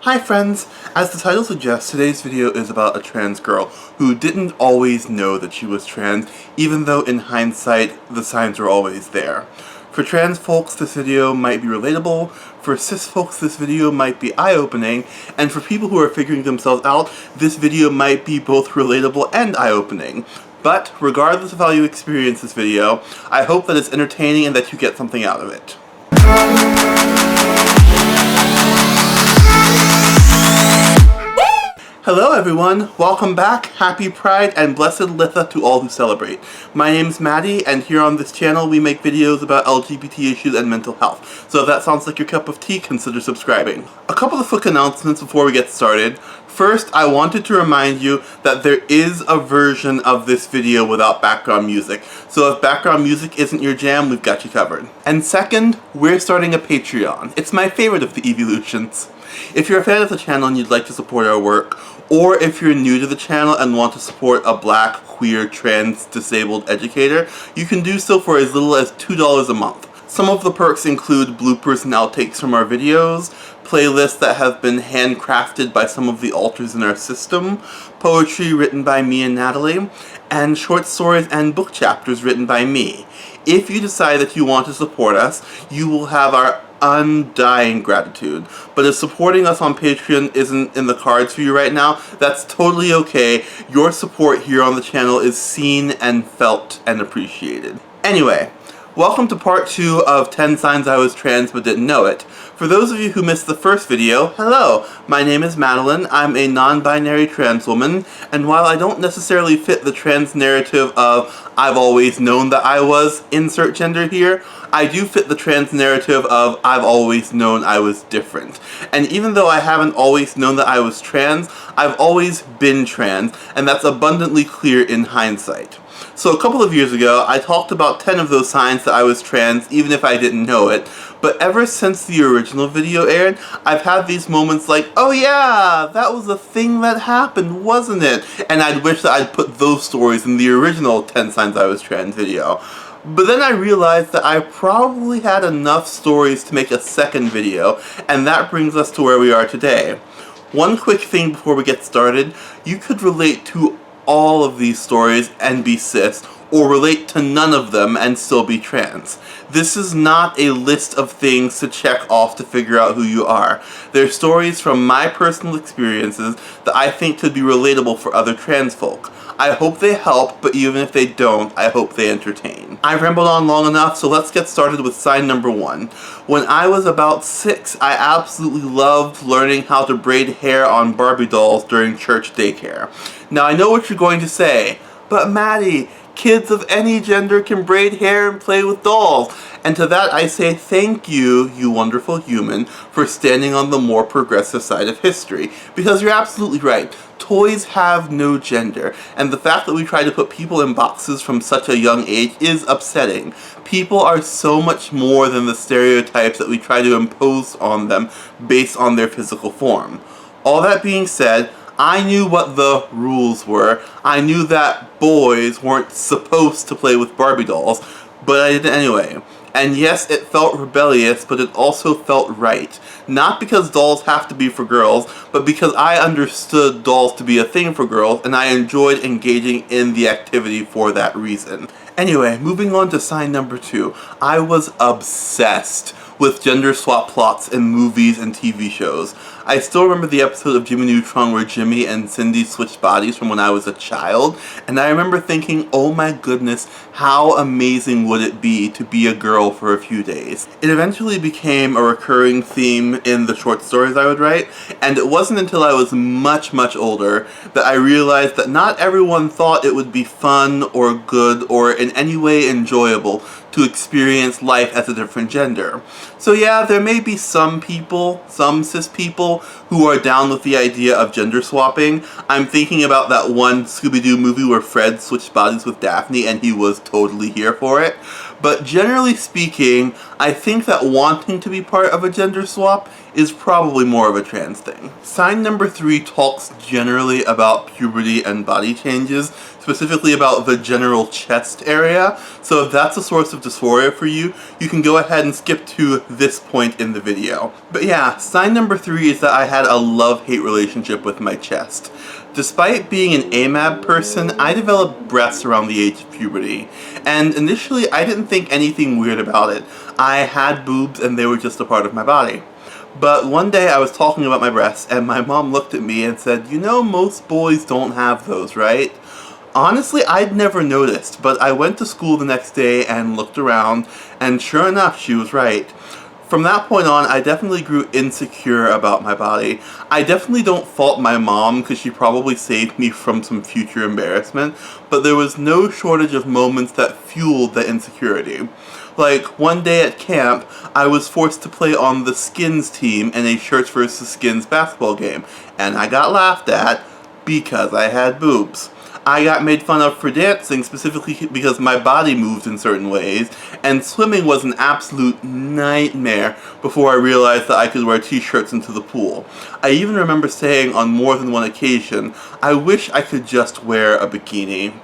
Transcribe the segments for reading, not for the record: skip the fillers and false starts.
Hi friends! As the title suggests, today's video is about a trans girl who didn't always know that she was trans, even though in hindsight, the signs were always there. For trans folks, this video might be relatable, for cis folks, this video might be eye-opening, and for people who are figuring themselves out, this video might be both relatable and eye-opening. But, regardless of how you experience this video, I hope that it's entertaining and that you get something out of it. Hello everyone, welcome back, happy Pride, and blessed Litha to all who celebrate. My name's Maddie, and here on this channel we make videos about LGBT issues and mental health. So if that sounds like your cup of tea, consider subscribing. A couple of quick announcements before we get started. First, I wanted to remind you that there is a version of this video without background music. So if background music isn't your jam, we've got you covered. And second, we're starting a Patreon. It's my favorite of the evolutions. If you're a fan of the channel and you'd like to support our work, or if you're new to the channel and want to support a black, queer, trans, disabled educator, you can do so for as little as $2 a month. Some of the perks include bloopers and outtakes from our videos, playlists that have been handcrafted by some of the alters in our system, poetry written by me and Natalie, and short stories and book chapters written by me. If you decide that you want to support us, you will have our undying gratitude. But if supporting us on Patreon isn't in the cards for you right now, that's totally okay. Your support here on the channel is seen and felt and appreciated. Anyway, welcome to part 2 of 10 Signs I Was Trans But Didn't Know It. For those of you who missed the first video, hello! My name is Madeline, I'm a non-binary trans woman, and while I don't necessarily fit the trans narrative of I've always known that I was, insert gender here, I do fit the trans narrative of I've always known I was different. And even though I haven't always known that I was trans, I've always been trans, and that's abundantly clear in hindsight. So a couple of years ago, I talked about 10 of those signs that I was trans, even if I didn't know it, but ever since the original video aired, I've had these moments like, oh yeah, that was a thing that happened, wasn't it? And I'd wish that I'd put those stories in the original 10 Signs I Was Trans video. But then I realized that I probably had enough stories to make a second video, and that brings us to where we are today. One quick thing before we get started, you could relate to all of these stories and be cis, or relate to none of them and still be trans. This is not a list of things to check off to figure out who you are. They're stories from my personal experiences that I think could be relatable for other trans folk. I hope they help, but even if they don't, I hope they entertain. I've rambled on long enough, so let's get started with sign number 1. When I was about 6, I absolutely loved learning how to braid hair on Barbie dolls during church daycare. Now I know what you're going to say, but Maddie, kids of any gender can braid hair and play with dolls. And to that I say thank you, you wonderful human, for standing on the more progressive side of history. Because you're absolutely right. Toys have no gender, and the fact that we try to put people in boxes from such a young age is upsetting. People are so much more than the stereotypes that we try to impose on them based on their physical form. All that being said, I knew what the rules were. I knew that boys weren't supposed to play with Barbie dolls, but I did anyway. And yes, it felt rebellious, but it also felt right. Not because dolls have to be for girls, but because I understood dolls to be a thing for girls, and I enjoyed engaging in the activity for that reason. Anyway, moving on to sign number 2. I was obsessed with gender swap plots in movies and TV shows. I still remember the episode of Jimmy Neutron where Jimmy and Cindy switched bodies from when I was a child, and I remember thinking, oh my goodness, how amazing would it be to be a girl for a few days. It eventually became a recurring theme in the short stories I would write, and it wasn't until I was much older that I realized that not everyone thought it would be fun or good or in any way enjoyable to experience life as a different gender. So yeah, there may be some people, some cis people, who are down with the idea of gender swapping. I'm thinking about that one Scooby-Doo movie where Fred switched bodies with Daphne and he was totally here for it. But generally speaking, I think that wanting to be part of a gender swap is probably more of a trans thing. Sign number 3 talks generally about puberty and body changes, specifically about the general chest area, so if that's a source of dysphoria for you, you can go ahead and skip to this point in the video. But yeah, sign number 3 is that I had a love-hate relationship with my chest. Despite being an AMAB person, I developed breasts around the age of puberty, and initially I didn't think anything weird about it. I had boobs and they were just a part of my body. But one day I was talking about my breasts and my mom looked at me and said, "You know, most boys don't have those, right?" Honestly, I'd never noticed, but I went to school the next day and looked around, and sure enough, she was right. From that point on, I definitely grew insecure about my body. I definitely don't fault my mom because she probably saved me from some future embarrassment, but there was no shortage of moments that fueled the insecurity. Like, one day at camp, I was forced to play on the Skins team in a Shirts vs. Skins basketball game, and I got laughed at because I had boobs. I got made fun of for dancing, specifically because my body moved in certain ways, and swimming was an absolute nightmare before I realized that I could wear t-shirts into the pool. I even remember saying on more than one occasion, I wish I could just wear a bikini.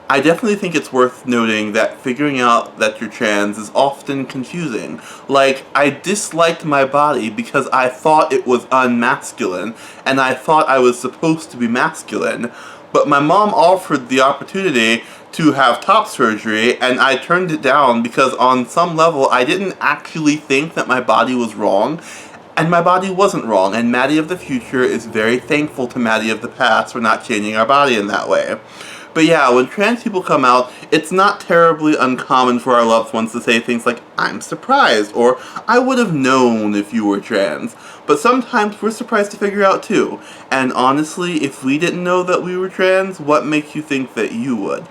I definitely think it's worth noting that figuring out that you're trans is often confusing. Like, I disliked my body because I thought it was unmasculine, and I thought I was supposed to be masculine. But my mom offered the opportunity to have top surgery, and I turned it down because on some level I didn't actually think that my body was wrong, and my body wasn't wrong, and Maddie of the future is very thankful to Maddie of the past for not changing our body in that way. But yeah, when trans people come out, it's not terribly uncommon for our loved ones to say things like, "I'm surprised," or "I would have known if you were trans." But sometimes we're surprised to figure out too. And honestly, if we didn't know that we were trans, what makes you think that you would?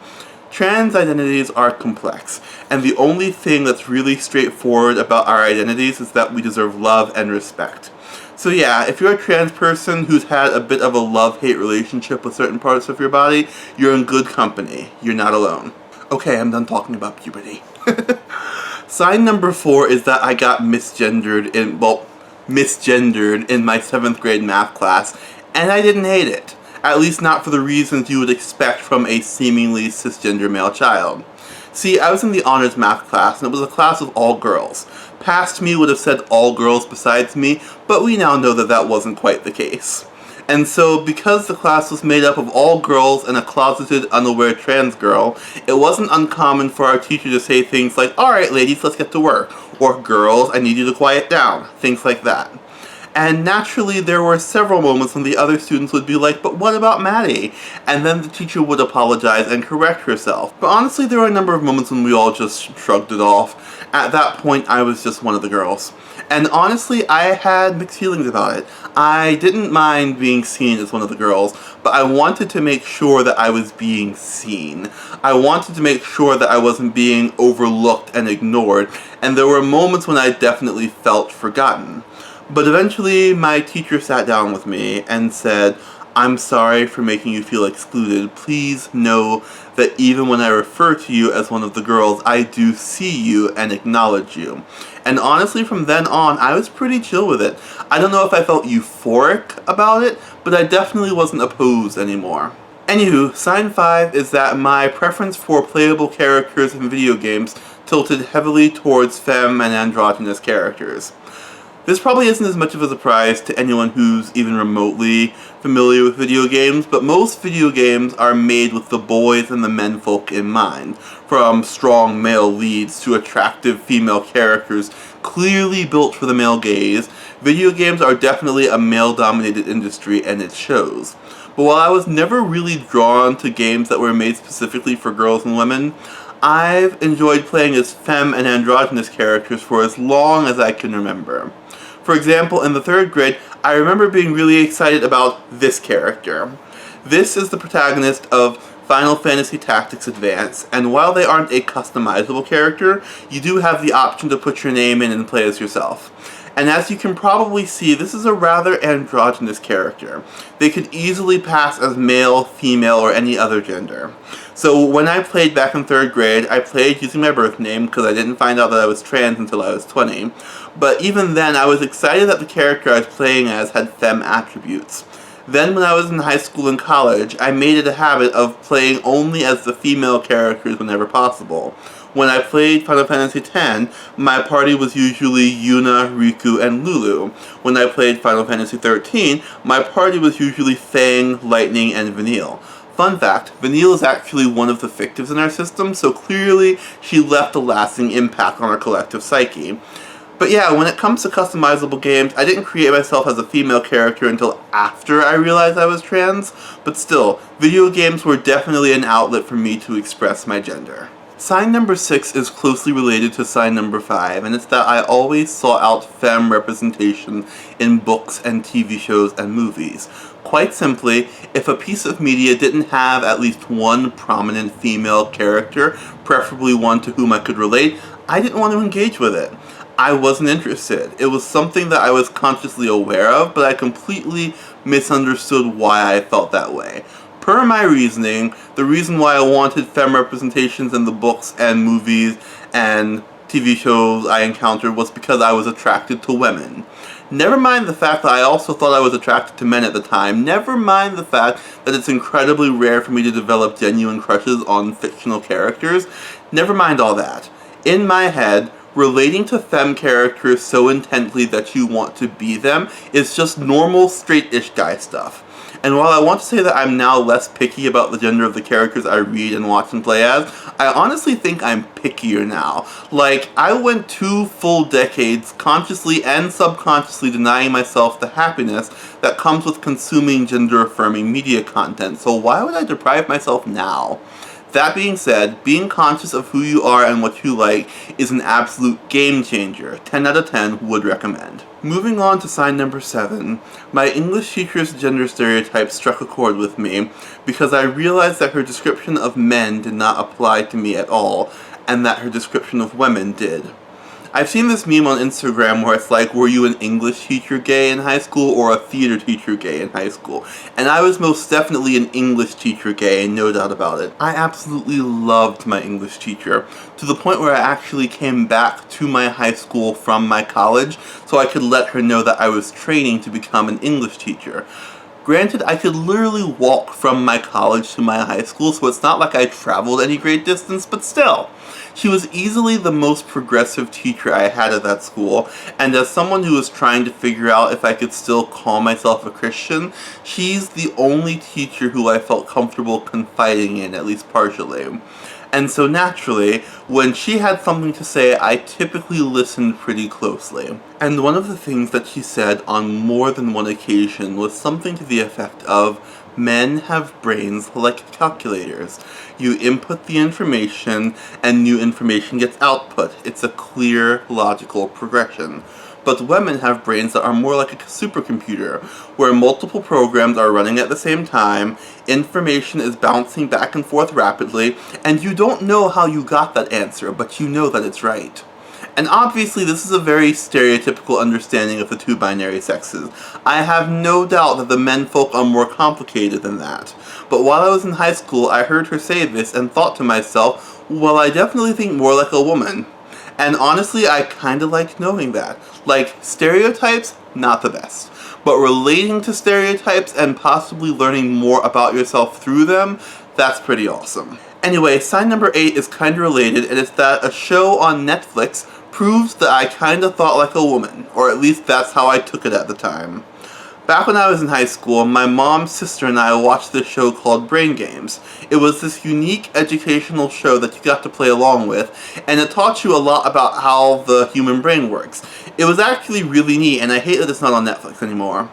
Trans identities are complex, and the only thing that's really straightforward about our identities is that we deserve love and respect. So yeah, if you're a trans person who's had a bit of a love-hate relationship with certain parts of your body, you're in good company. You're not alone. Okay, I'm done talking about puberty. Sign number 4 is that I got misgendered in my 7th grade math class, and I didn't hate it. At least not for the reasons you would expect from a seemingly cisgender male child. See, I was in the honors math class, and it was a class of all girls. Past me would have said all girls besides me, but we now know that that wasn't quite the case. And so, because the class was made up of all girls and a closeted, unaware trans girl, it wasn't uncommon for our teacher to say things like, "Alright ladies, let's get to work," or "Girls, I need you to quiet down," things like that. And naturally, there were several moments when the other students would be like, "But what about Maddie?" And then the teacher would apologize and correct herself. But honestly, there were a number of moments when we all just shrugged it off. At that point, I was just one of the girls. And honestly, I had mixed feelings about it. I didn't mind being seen as one of the girls, but I wanted to make sure that I was being seen. I wanted to make sure that I wasn't being overlooked and ignored, and there were moments when I definitely felt forgotten. But eventually, my teacher sat down with me and said, "I'm sorry for making you feel excluded. Please know that even when I refer to you as one of the girls, I do see you and acknowledge you." And honestly, from then on, I was pretty chill with it. I don't know if I felt euphoric about it, but I definitely wasn't opposed anymore. Anywho, sign 5 is that my preference for playable characters in video games tilted heavily towards femme and androgynous characters. This probably isn't as much of a surprise to anyone who's even remotely familiar with video games, but most video games are made with the boys and the menfolk in mind. From strong male leads to attractive female characters clearly built for the male gaze, video games are definitely a male-dominated industry, and it shows. But while I was never really drawn to games that were made specifically for girls and women, I've enjoyed playing as femme and androgynous characters for as long as I can remember. For example, in the 3rd grade, I remember being really excited about this character. This is the protagonist of Final Fantasy Tactics Advance, and while they aren't a customizable character, you do have the option to put your name in and play as yourself. And as you can probably see, this is a rather androgynous character. They could easily pass as male, female, or any other gender. So when I played back in 3rd grade, I played using my birth name because I didn't find out that I was trans until I was 20. But even then, I was excited that the character I was playing as had femme attributes. Then when I was in high school and college, I made it a habit of playing only as the female characters whenever possible. When I played Final Fantasy X, my party was usually Yuna, Riku, and Lulu. When I played Final Fantasy XIII, my party was usually Fang, Lightning, and Vanille. Fun fact, Vanille is actually one of the fictives in our system, so clearly she left a lasting impact on our collective psyche. But yeah, when it comes to customizable games, I didn't create myself as a female character until after I realized I was trans, but still, video games were definitely an outlet for me to express my gender. Sign number 6 is closely related to sign number 5, and it's that I always sought out femme representation in books and TV shows and movies. Quite simply, if a piece of media didn't have at least one prominent female character, preferably one to whom I could relate, I didn't want to engage with it. I wasn't interested. It was something that I was consciously aware of, but I completely misunderstood why I felt that way. Per my reasoning, the reason why I wanted femme representations in the books and movies and TV shows I encountered was because I was attracted to women. Never mind the fact that I also thought I was attracted to men at the time. Never mind the fact that it's incredibly rare for me to develop genuine crushes on fictional characters. Never mind all that. In my head, relating to femme characters so intently that you want to be them is just normal straight-ish guy stuff. And while I want to say that I'm now less picky about the gender of the characters I read and watch and play as, I honestly think I'm pickier now. Like, I went 2 full decades consciously and subconsciously denying myself the happiness that comes with consuming gender-affirming media content, so why would I deprive myself now? That being said, being conscious of who you are and what you like is an absolute game changer. 10 out of 10 would recommend. Moving on to sign number 7, my English teacher's gender stereotype struck a chord with me because I realized that her description of men did not apply to me at all, and that her description of women did. I've seen this meme on Instagram where it's like, were you an English teacher gay in high school or a theater teacher gay in high school? And I was most definitely an English teacher gay, no doubt about it. I absolutely loved my English teacher, to the point where I actually came back to my high school from my college so I could let her know that I was training to become an English teacher. Granted, I could literally walk from my college to my high school, so it's not like I traveled any great distance, but still. She was easily the most progressive teacher I had at that school, and as someone who was trying to figure out if I could still call myself a Christian, she's the only teacher who I felt comfortable confiding in, at least partially. And so naturally, when she had something to say, I typically listened pretty closely. And one of the things that she said on more than one occasion was something to the effect of, men have brains like calculators. You input the information, and new information gets output. It's a clear, logical progression. But women have brains that are more like a supercomputer, where multiple programs are running at the same time, information is bouncing back and forth rapidly, and you don't know how you got that answer, but you know that it's right. And obviously this is a very stereotypical understanding of the 2 binary sexes. I have no doubt that the menfolk are more complicated than that. But while I was in high school, I heard her say this and thought to myself, well, I definitely think more like a woman. And honestly, I kinda like knowing that. Like, stereotypes, not the best. But relating to stereotypes and possibly learning more about yourself through them, that's pretty awesome. Anyway, sign number 8 is kinda related, and it's that a show on Netflix proves that I kinda thought like a woman, or at least that's how I took it at the time. Back when I was in high school, my mom's sister and I watched this show called Brain Games. It was this unique educational show that you got to play along with, and it taught you a lot about how the human brain works. It was actually really neat, and I hate that it's not on Netflix anymore.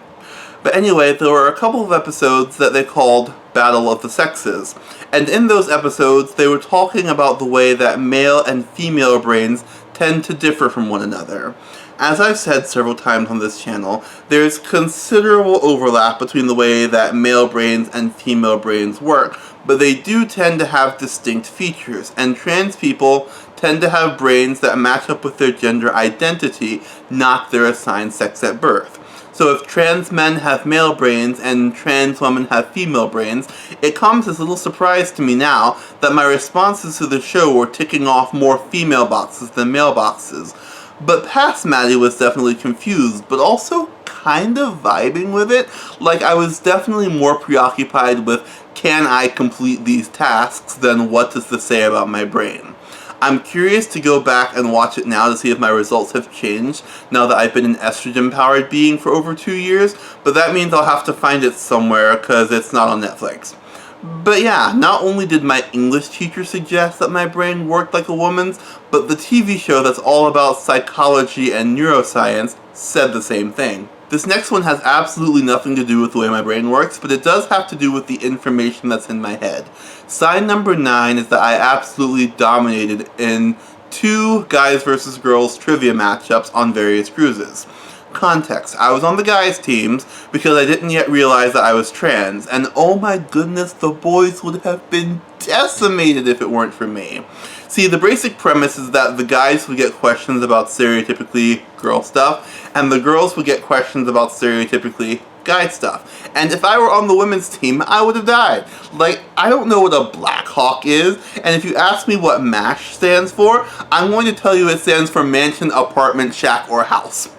But anyway, there were a couple of episodes that they called Battle of the Sexes, and in those episodes they were talking about the way that male and female brains tend to differ from one another. As I've said several times on this channel, there's considerable overlap between the way that male brains and female brains work, but they do tend to have distinct features, and trans people tend to have brains that match up with their gender identity, not their assigned sex at birth. So if trans men have male brains and trans women have female brains, it comes as a little surprise to me now that my responses to the show were ticking off more female boxes than male boxes. But past Maddie was definitely confused, but also kind of vibing with it. Like, I was definitely more preoccupied with, can I complete these tasks, than what does this say about my brain. I'm curious to go back and watch it now to see if my results have changed now that I've been an estrogen-powered being for over 2 years, but that means I'll have to find it somewhere because it's not on Netflix. But yeah, not only did my English teacher suggest that my brain worked like a woman's, but the TV show that's all about psychology and neuroscience said the same thing. This next one has absolutely nothing to do with the way my brain works, but it does have to do with the information that's in my head. Sign number 9 is that I absolutely dominated in 2 guys versus girls trivia matchups on various cruises. Context: I was on the guys' teams because I didn't yet realize that I was trans, and oh my goodness, the boys would have been decimated if it weren't for me. See, the basic premise is that the guys would get questions about stereotypically girl stuff, and the girls would get questions about stereotypically guy stuff. And if I were on the women's team, I would have died. Like, I don't know what a Black Hawk is, and if you ask me what MASH stands for, I'm going to tell you it stands for mansion, apartment, shack, or house.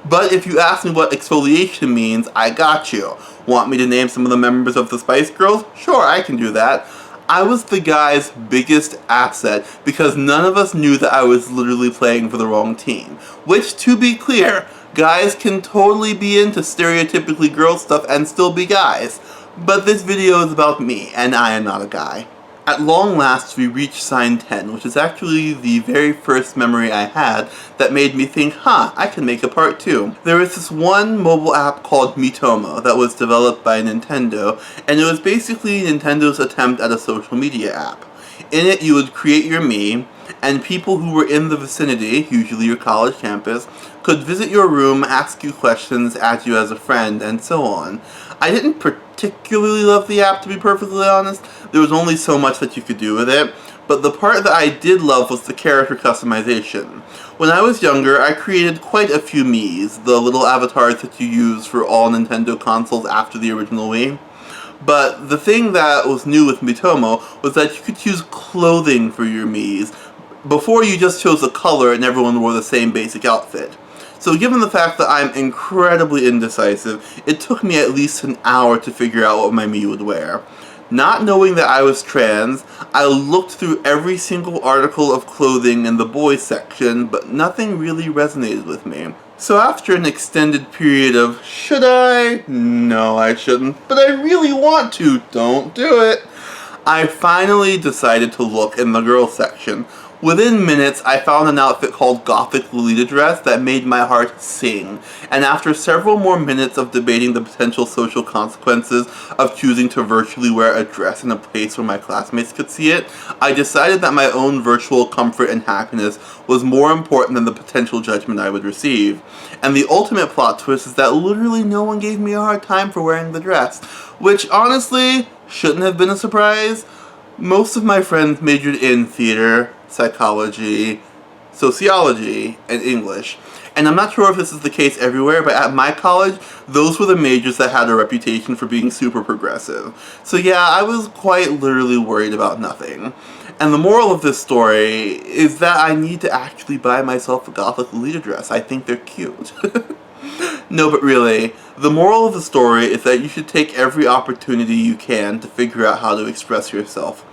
But if you ask me what exfoliation means, I got you. Want me to name some of the members of the Spice Girls? Sure, I can do that. I was the guy's biggest asset because none of us knew that I was literally playing for the wrong team. Which, to be clear, guys can totally be into stereotypically girl stuff and still be guys. But this video is about me, and I am not a guy. At long last, we reached sign 10, which is actually the very first memory I had that made me think, I can make a part 2. There was this one mobile app called Mitomo that was developed by Nintendo, and it was basically Nintendo's attempt at a social media app. In it, you would create your me, and people who were in the vicinity, usually your college campus, could visit your room, ask you questions, add you as a friend, and so on. I didn't particularly love the app, to be perfectly honest. There was only so much that you could do with it, but the part that I did love was the character customization. When I was younger, I created quite a few Miis, the little avatars that you use for all Nintendo consoles after the original Wii. But the thing that was new with Mitomo was that you could choose clothing for your Miis. Before, you just chose a color and everyone wore the same basic outfit. So given the fact that I'm incredibly indecisive, it took me at least an hour to figure out what my Mii would wear. Not knowing that I was trans, I looked through every single article of clothing in the boys section, but nothing really resonated with me. So after an extended period of, should I? No, I shouldn't, but I really want to, don't do it, I finally decided to look in the girls section. Within minutes, I found an outfit called Gothic Lolita dress that made my heart sing, and after several more minutes of debating the potential social consequences of choosing to virtually wear a dress in a place where my classmates could see it, I decided that my own virtual comfort and happiness was more important than the potential judgment I would receive. And the ultimate plot twist is that literally no one gave me a hard time for wearing the dress, which honestly shouldn't have been a surprise. Most of my friends majored in theater, psychology, sociology, and English. And I'm not sure if this is the case everywhere, but at my college, those were the majors that had a reputation for being super progressive. So yeah, I was quite literally worried about nothing. And the moral of this story is that I need to actually buy myself a Gothic Lolita dress. I think they're cute. No, but really, the moral of the story is that you should take every opportunity you can to figure out how to express yourself.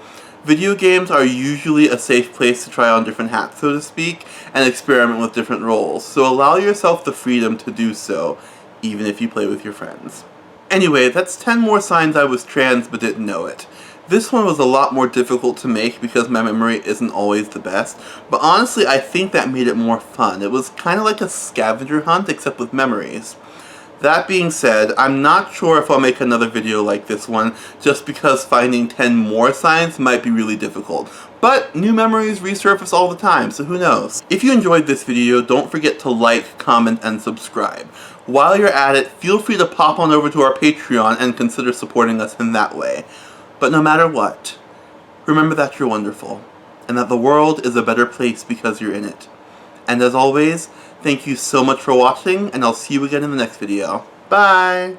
Video games are usually a safe place to try on different hats, so to speak, and experiment with different roles, so allow yourself the freedom to do so, even if you play with your friends. Anyway, that's 10 more signs I was trans but didn't know it. This one was a lot more difficult to make because my memory isn't always the best, but honestly I think that made it more fun. It was kind of like a scavenger hunt except with memories. That being said, I'm not sure if I'll make another video like this one, just because finding 10 more signs might be really difficult. But new memories resurface all the time, so who knows. If you enjoyed this video, don't forget to like, comment, and subscribe. While you're at it, feel free to pop on over to our Patreon and consider supporting us in that way. But no matter what, remember that you're wonderful. and that the world is a better place because you're in it. And as always, thank you so much for watching, and I'll see you again in the next video. Bye!